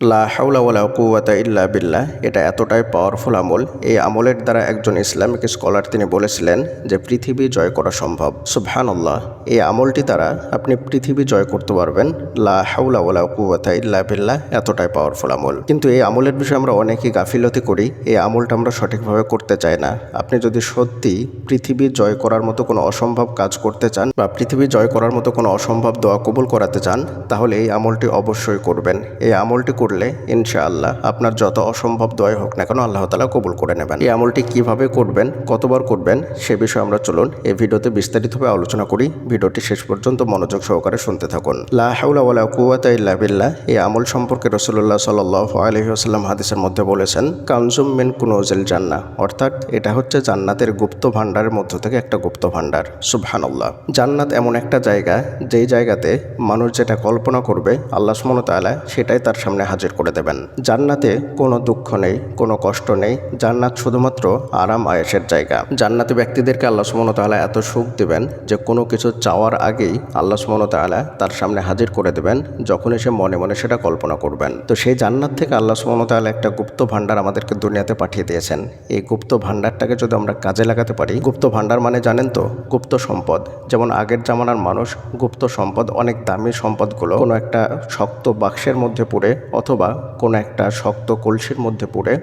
লা হাওলা ওয়ালা কুওয়াতা ইল্লা বিল্লাহ, এটা এতটাই পাওয়ারফুল আমল। এই আমলের দ্বারা একজন ইসলামিক স্কলার তিনি বলেছিলেন যে পৃথিবী জয় করা সম্ভব। সুবহানাল্লাহ, এই আমলটি দ্বারা আপনি পৃথিবী জয় করতে পারবেন। লা হাওলা ওয়ালা কুওয়াতা ইল্লা বিল্লাহ এতটাই পাওয়ারফুল আমল। কিন্তু এই আমলের বিষয়ে আমরা অনেকেই গাফিলতি করি, এই আমলটা আমরা সঠিকভাবে করতে চাই না। আপনি যদি সত্যি পৃথিবী জয় করার মতো কোনো অসম্ভব কাজ করতে চান বা পৃথিবী জয় করার মতো কোনো অসম্ভব দোয়া কবুল করাতে চান, তাহলে এই আমলটি অবশ্যই করবেন। এই আমলটি করলে ইনশাআল্লাহ আপনার যত অসম্ভব দোয়া হোক না কেন আল্লাহ তাআলা কবুল করে নেবেন। এই আমলটি কিভাবে করবেন, কতবার করবেন, সে বিষয়ে আমরা চলুন এই ভিডিওতে বিস্তারিতভাবে আলোচনা করি। ভিডিওটি শেষ পর্যন্ত মনোযোগ সহকারে শুনতে থাকুন। লা হাওলা ওয়ালা কুওয়াতা ইল্লা বিল্লাহ এই আমল সম্পর্কে রাসূলুল্লাহ সাল্লাল্লাহু আলাইহি ওয়াসাল্লাম হাদিসের মধ্যে বলেছেন, কানজুম মিন কুনুজিল জান্নাহ, অর্থাৎ এটা হচ্ছে জান্নাতের গুপ্ত ভাণ্ডারের মধ্য থেকে একটা গুপ্ত ভাণ্ডার। সুবহানাল্লাহ, জান্নাত এমন একটা জায়গা যেই জায়গাতে মানুষ যেটা কল্পনা করবে আল্লাহ সুবহানাহু ওয়া তাআলা সেটাই তার সামনে হাজির করে দেবেন। জান্নাতে কোনো দুঃখ নেই, কোনো কষ্ট নেই। জান্নাত শুধুমাত্র আরাম আয়েশের জায়গা। জান্নাতি ব্যক্তিদেরকে আল্লাহ সুবহানাহু ওয়া তাআলা এত সুখ দেবেন যে কোনো কিছু চাওয়ার আগেই আল্লাহ সুবহানাহু ওয়া তাআলা তার সামনে হাজির করে দেবেন, যখনই সে মনে মনে সেটা কল্পনা করবেন। তো সেই জান্নাত থেকে আল্লাহ সুবহানাহু ওয়া তাআলা একটা গুপ্ত ভাণ্ডার আমাদেরকে দুনিয়াতে পাঠিয়ে দিয়েছেন। এই গুপ্ত ভাণ্ডারটাকে যদি আমরা কাজে লাগাতে পারি, গুপ্ত ভাণ্ডার মানে জানেন তো, গুপ্ত সম্পদ। যেমন আগের জামানার মানুষ গুপ্ত সম্পদ, অনেক দামি সম্পদগুলো কোনো একটা শক্ত বাক্সের মধ্যে পুরে অথবা কোনো একটা শক্ত কলসির মধ্যে পুরে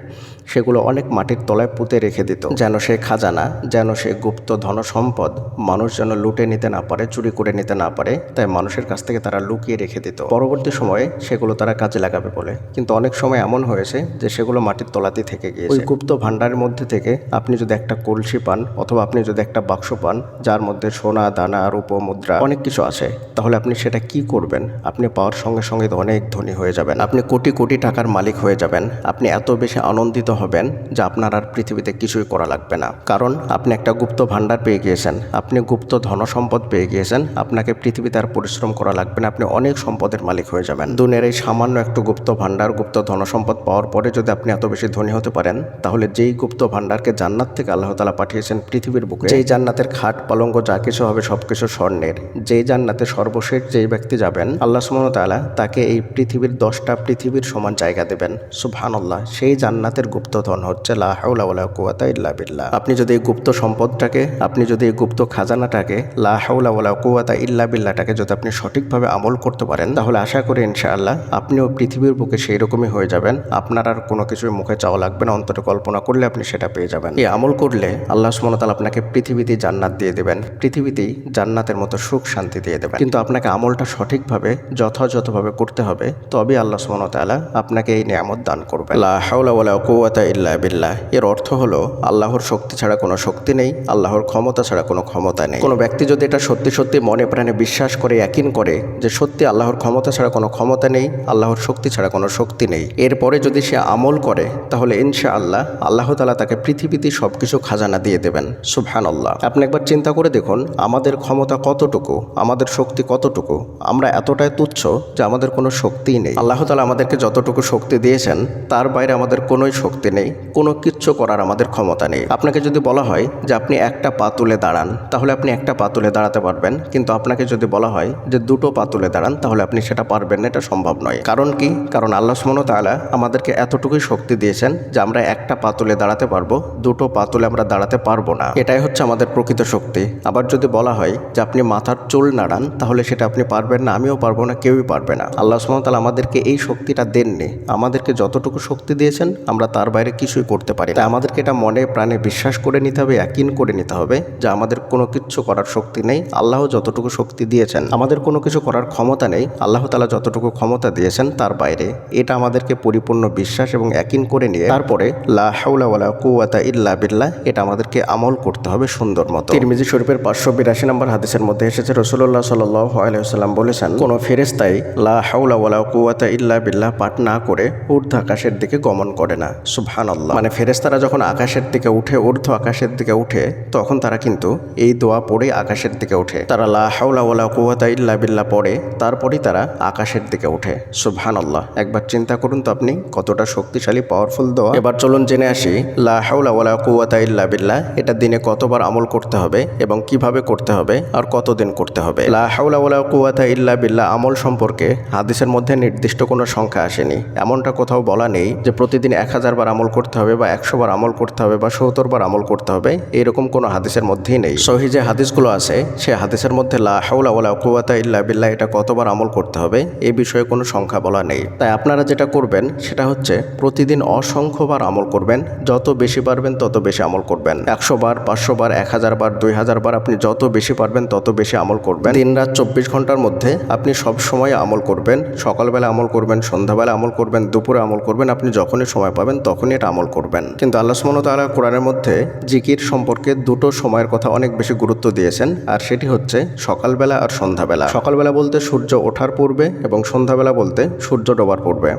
সেগুলো অনেক মাটির তলায় পুঁতে রেখে দিত, যেন সে খাজানা, যেন সে গুপ্ত ধন সম্পদ মানুষ যেন লুটে নিতে না পারে, চুরি করে নিতে না পারে। তাই মানুষের কাছ থেকে তারা লুকিয়ে রেখে দিত, পরবর্তী সময়ে সেগুলো তারা কাজে লাগাবে বলে। কিন্তু অনেক সময় এমন হয়েছে যে সেগুলো মাটির তলাতেই থেকে গিয়েছে। ওই গুপ্ত ভাণ্ডারের মধ্যে থেকে আপনি যদি একটা কলসি পান অথবা আপনি যদি একটা বাক্স পান যার মধ্যে সোনা, দানা, রূপ, মুদ্রা অনেক কিছু আছে, তাহলে আপনি সেটা কি করবেন? আপনি পাওয়ার সঙ্গে সঙ্গে অনেক ধনী হয়ে যাবেন, আপনি কোটি কোটি টাকার মালিক হয়ে যাবেন। আপনি এত বেশি আনন্দিত হবেন যে আপনার আর পৃথিবীতে কিছুই করা লাগবে না, কারণ আপনি একটা গুপ্ত ভাণ্ডার পেয়ে গিয়েছেন, আপনি গুপ্ত ধন সম্পদ পেয়ে গিয়েছেন। আপনাকে পৃথিবীতে আর পরিশ্রম করা লাগবে না, আপনি অনেক সম্পদের মালিক হয়ে যাবেন। দুনিয়ার এই সামান্য একটু গুপ্ত ভাণ্ডার, গুপ্ত ধন সম্পদ পাওয়ার পরে যদি আপনি এত বেশি ধনী হতে পারেন, তাহলে যেই গুপ্ত ভাণ্ডারকে জান্নাত থেকে আল্লাহ তাআলা পাঠিয়েছেন পৃথিবীর বুকে, যেই জান্নাতের খাট পালঙ্ক যা কিছু হবে সবকিছু স্বর্ণের, যেই জান্নাতে সর্বশেষ যেই ব্যক্তি যাবেন আল্লাহ সুবহানাহু ওয়া তাআলা তাকে এই পৃথিবীর 10টা পৃথিবীর সমান জায়গা দেবেন। সুবহানাল্লাহ, সেই জান্নাতের গুপ্তধন হচ্ছে লা হাওলা ওয়ালা কুওয়াতা ইল্লা বিল্লাহ। আপনি যদি এই গুপ্ত সম্পদটাকে, আপনি যদি এই গুপ্ত খাজানাটাকে, লা হাওলা ওয়ালা কুওয়াতা ইল্লা বিল্লাহটাকে যদি আপনি সঠিকভাবে আমল করতে পারেন, তাহলে আশা করি ইনশাআল্লাহ আপনিও পৃথিবীর বুকে সেই রকমই হয়ে যাবেন। আপনার আর কোনো কিছুই মুখে চাওয়া লাগবে না, অন্তরে কল্পনা করলে আপনি সেটা পেয়ে যাবেন। এই আমল করলে আল্লাহ সুবহানাহু ওয়া তাআলা আপনাকে পৃথিবীতেই জান্নাত দিয়ে দেবেন, পৃথিবীতেই জান্নাতের মতো সুখ শান্তি দিয়ে দেবেন। কিন্তু আপনাকে আমলটা সঠিকভাবে যথাযথভাবে করতে হবে, তবে আল্লাহ সুবহানাহু ওয়া তাআলা আপনাকে এই নিয়ামত দান করবেন। লা হাওলা ওয়ালা কুওয়াতা ইল্লা বিল্লাহ এর অর্থ হলো আল্লাহর শক্তি ছাড়া কোনো শক্তি নেই, আল্লাহর ক্ষমতা ছাড়া কোনো ক্ষমতা নেই। কোনো ব্যক্তি যদি এটা সত্যি সত্যি মনে প্রাণে বিশ্বাস করে, ইয়াকিন করে যে সত্যি আল্লাহর ক্ষমতা ছাড়া কোনো ক্ষমতা নেই, আল্লাহর শক্তি ছাড়া কোনো শক্তি নেই, এরপরে যদি সে আমল করে, তাহলে ইনশাআল্লাহ আল্লাহ তাআলা তাকে পৃথিবীতে সবকিছু খাজানা দিয়ে দেবেন। সুবহানাল্লাহ, আপনি একবার চিন্তা করে দেখুন আমাদের ক্ষমতা কতটুকু, আমাদের শক্তি কতটুকু। আমরা এতটাই তুচ্ছ যে আমাদের কোনো শক্তিই নেই। আল্লাহ তাআলা আমাদেরকে যতটুকু শক্তি দিয়েছেন তার বাইরে আমাদের কোনোই শক্তি নেই, কোনো কিচ্ছু করার আমাদের ক্ষমতা নেই। আপনাকে যদি বলা হয় যে আপনি একটা পা তুলে দাঁড়ান, তাহলে আপনি একটা পা তুলে দাঁড়াতে পারবেন, কিন্তু আপনাকে যদি বলা হয় যে দুটো পা তুলে দাঁড়ান, তাহলে আপনি সেটা পারবেন না, এটা সম্ভব নয়। কারণ কি? কারণ আল্লাহ সুবহানাহু ওয়া তাআলা আমাদেরকে এতটুকুই শক্তি দিয়েছেন যে আমরা একটা পা তুলে দাঁড়াতে পারবো, দুটো পা তুলে আমরা দাঁড়াতে পারবো না। এটাই হচ্ছে আমাদের প্রকৃত শক্তি। আবার যদি বলা হয় যে আপনি মাথার চুল নাড়ান, তাহলে সেটা আপনি পারবেন না, আমিও পারবো না, কেউই পারবে না। আল্লাহ সুবহানাহু ওয়া তাআলা আমাদেরকে এই শক্তিটা দেননি, আমাদেরকে যতটুকু শক্তি দিয়েছেন আমরা তার বাইরে কিছুই করতে পারি না। আমাদেরকে এটা মনে প্রাণে বিশ্বাস করে নিতে হবে, ইয়াকিন করে নিতে হবে যে আমাদের কোনো কিচ্ছু করার শক্তি নেই। আল্লাহ যতটুকু শক্তি দিয়েছেন, আমাদের কোনো কিছু করার ক্ষমতা নেই, আল্লাহ তাআলা যতটুকু ক্ষমতা দিয়েছেন তার বাইরে। এটা আমাদেরকে পরিপূর্ণ বিশ্বাস এবং ইয়াকিন করে নিয়ে তারপরে লা হাওলা ওয়ালা কুওয়াতা ইল্লা বিল্লাহ এটা আমাদেরকে আমল করতে হবে সুন্দর মতো। তিরমিজি শরীফের 582 নম্বর হাদিসের মধ্যে এসেছে, রাসূলুল্লাহ সাল্লাল্লাহু আলাইহি ওয়াসাল্লাম বলেছেন, কোনো ফেরেশতাই লা হাওলা ওয়ালা কুওয়াতা ইল্লা বিল্লাহ পাঠ না করে ঊর্ধ্ব আকাশের দিকে গমন করে না। সুবহানাল্লাহ, মানে ফেরেশতারা যখন আকাশের দিকে উঠে, ঊর্ধ্ব আকাশের দিকে উঠে, তখন তারা কিন্তু এই দোয়া পড়ে আকাশের দিকে উঠে। তারা লা হাওলা ওয়ালা কুওয়াতা ইল্লা বিল্লাহ পড়ে, তারপরেই তারা আকাশের দিকে উঠে। সুবহানাল্লাহ, একবার চিন্তা করুন তো আপনি কতটা শক্তিশালী পাওয়ারফুল দোয়া। এবার চলুন জেনে আসি লা হাওলা ওয়ালা কুওয়াতা ইল্লা বিল্লাহ এটা দিনে কতবার আমল করতে হবে এবং কিভাবে করতে হবে আর কতদিন করতে হবে। লা হাওলা ওয়ালা কুওয়াতা ইল্লা বিল্লাহ আমল সম্পর্কে হাদিসের মধ্যে নির্দিষ্ট কোনো সংখ্যা আসেনি। এমনটা কোথাও বলা নেই যে প্রতিদিন 1000 বার আমল করতে হবে বা 100 বার আমল করতে হবে বা 70 বার আমল করতে হবে, এরকম কোনো হাদিসের মধ্যেই নেই। সহিহ যে হাদিসগুলো আছে সে হাদিসের মধ্যে লা হাওলা ওয়ালা কুওয়াতা ইল্লা বিল্লাহ এটা কতবার আমল করতে হবে এই বিষয়ে কোনো সংখ্যা বলা নেই। তাই আপনারা যেটা করবেন সেটা হচ্ছে প্রতিদিন অসংখ্যবার আমল করবেন, যত বেশি পারবেন তত বেশি আমল করবেন। 100 বার, 500 বার, 1000 বার, 2000 বার, আপনি যত বেশি পারবেন তত বেশি আমল করবেন। দিন-রাত 24 ঘন্টার মধ্যে আপনি সব সময় আমল করবেন। সকালবেলা আমল করবেন, সন্ধ্যাবেলা আমল করবেন, দুপুরে আমল করবেন, আপনি যখনই সময় পাবেন তখনই এটা আমল করবেন। কিন্তু আল্লাহ সুবহানাহু ওয়া তাআলা কোরআনের মধ্যে জিকির সম্পর্কে দুটো সময়ের কথা অনেক বেশি গুরুত্ব দিয়েছেন, আর সেটি হচ্ছে সকালবেলা আর সন্ধ্যাবেলা। সকালবেলা বলতে সূর্য ওঠার পূর্বে এবং সন্ধ্যাবেলা বলতে সূর্য ডোবার পূর্বে,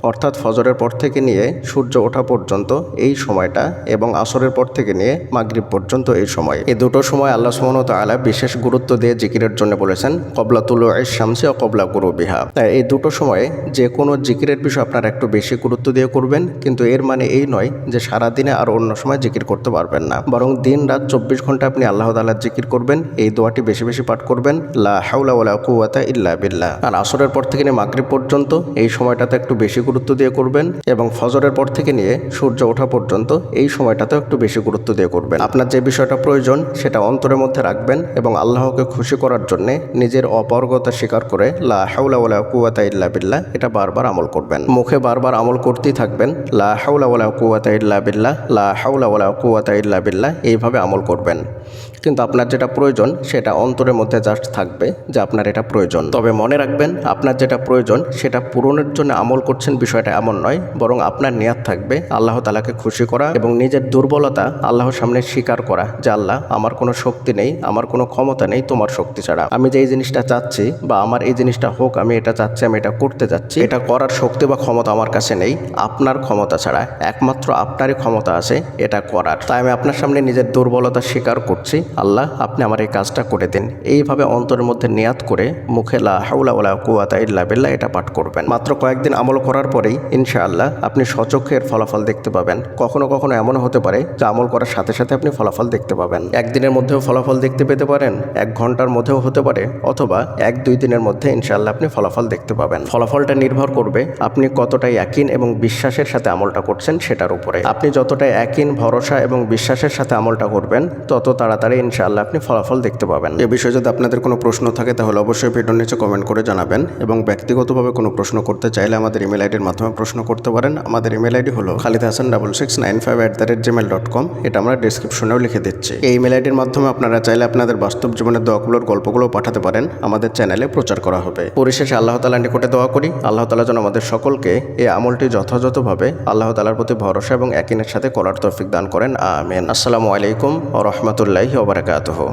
অর্থাৎ ফজরের পর থেকে নিয়ে সূর্য ওঠা পর্যন্ত এই সময়টা এবং আসরের পর থেকে নিয়ে মাগরিব পর্যন্ত এই সময়। এই দুটো সময় আল্লাহ সুবহানাহু ওয়া তাআলা বিশেষ গুরুত্ব দিয়ে জিকিরের জন্য বলেছেন ক্বাবলা তুলুইশ শামসি ওয়া ক্বাবলা গুরুবিহা। এই দুটো সময়ে যে কোনো জিকিরের বিষয় আপনারা একটু বেশি গুরুত্ব দিয়ে করবেন, কিন্তু এর মানে এই নয় যে সারাদিনে আর অন্য সময় জিকির করতে পারবেন না, বরং দিন রাত 24 ঘন্টা আপনি আল্লাহ তাআলার জিকির করবেন। এই দোয়াটি বেশি বেশি পাঠ করবেন, লা হাওলা ওয়ালা কুওয়াতা ইল্লা বিল্লাহ। আর আসরের পর থেকে নিয়ে মাগরিব পর্যন্ত এই সময়টাতে একটু বেশি গুরুত্ব দিয়ে করবেন, এবং ফজরের পর থেকে নিয়ে সূর্য ওঠা পর্যন্ত এই সময়টাতেও একটু বেশি গুরুত্ব দিয়ে করবেন। আপনার যে বিষয়টা প্রয়োজন সেটা অন্তরের মধ্যে রাখবেন এবং আল্লাহকে খুশি করার জন্য নিজের অপারগতা স্বীকার করে লা হাওলা ওয়ালা কুওয়াতা ইল্লা বিল্লাহ এটা বারবার আমল করবেন। মুখে বারবার আমল করতেই থাকবেন, লা হাওলা ওয়ালা কুওয়াতা ইল্লা বিল্লাহ, লা হাওলা ওয়ালা কুওয়াতা ইল্লা বিল্লাহ, এইভাবে আমল করবেন। কিন্তু আপনার যেটা প্রয়োজন সেটা অন্তরের মধ্যে জাস্ট থাকবে যে আপনার এটা প্রয়োজন। তবে মনে রাখবেন, আপনার যেটা প্রয়োজন সেটা পূরণের জন্য আমল করছেন বিষয়টা এমন নয়, বরং আপনার নিয়াত থাকবে আল্লাহ তাআলাকে খুশি করা এবং নিজের দুর্বলতা আল্লাহর সামনে স্বীকার করা যে আল্লাহ, আমার কোনো শক্তি নেই, আমার কোনো ক্ষমতা নেই তোমার শক্তি ছাড়া। আমি যে এই জিনিসটা চাচ্ছি বা আমার এই জিনিসটা হোক, আমি এটা চাচ্ছি, আমি এটা করতে যাচ্ছি, এটা করার শক্তি বা ক্ষমতা আমার কাছে নেই আপনার ক্ষমতা ছাড়া। একমাত্র আপনারই ক্ষমতা আছে এটা করার। তাই আমি আপনার সামনে নিজের দুর্বলতা স্বীকার করছি, আল্লাহ আপনি আমার এই কাজটা করে দিন। এইভাবে অন্তরের মধ্যে নিয়াত করে মুখে লা হাওলা ওয়ালা কুওয়াতা ইল্লা বিল্লাহ এটা পাঠ করবেন। মাত্র কয়েকদিন আমল করার পরেই ইনশাআল্লাহ আপনি সচক্ষে এর ফলাফল দেখতে পাবেন। কখনো কখনো এমন হতে পারে যে আমল করার সাথে সাথে আপনি ফলাফল দেখতে পাবেন। একদিনের মধ্যেও ফলাফল দেখতে পেতে পারেন, 1 ঘন্টার মধ্যেও হতে পারে, অথবা 1-2 দিনের মধ্যে ইনশাআল্লাহ আপনি ফলাফল দেখতে পাবেন। ফলাফলটা নির্ভর করবে আপনি কতটা ইয়াকিন এবং বিশ্বাসের সাথে আমলটা করছেন সেটার উপরে। আপনি যতটা ইয়াকিন, ভরসা এবং বিশ্বাসের সাথে আমলটা করবেন তত তাড়াতাড়ি ইনশাআল্লাহ আপনি ফলাফল দেখতে পাবেন। এ বিষয়ে যদি আপনাদের কোনো প্রশ্ন থাকে তাহলে অবশ্যই ভিডিওর নিচে কমেন্ট করে জানাবেন, এবং ব্যক্তিগতভাবে কোনো প্রশ্ন করতে চাইলে আমাদের ইমেল আইডির মাধ্যমে প্রশ্ন করতে পারেন। আমাদের ইমেল আইডি হলো khalidhasan6695@gmail.com। এটা আমরা ডেসক্রিপশনেও লিখে দিচ্ছি। এই ইমেল আইডির মাধ্যমে আপনারা চাইলে আপনাদের বাস্তব জীবনের দোয়াগুলোর গল্পগুলো পাঠাতে পারেন, আমাদের চ্যানেলে প্রচার করা হবে। পরিশেষে আল্লাহ তাআলার নিকটে দোয়া করি আল্লাহ তাআলা যেন আমাদের সকলকে এই আমলটি যথাযথভাবে আল্লাহ তাআলার প্রতি ভরসা এবং ইয়াকিনের সাথে করার তৌফিক দান করেন। আমিন। আসসালামু আলাইকুম ওয়া রাহমাতুল্লাহি ওয়া বারাকাতুহু।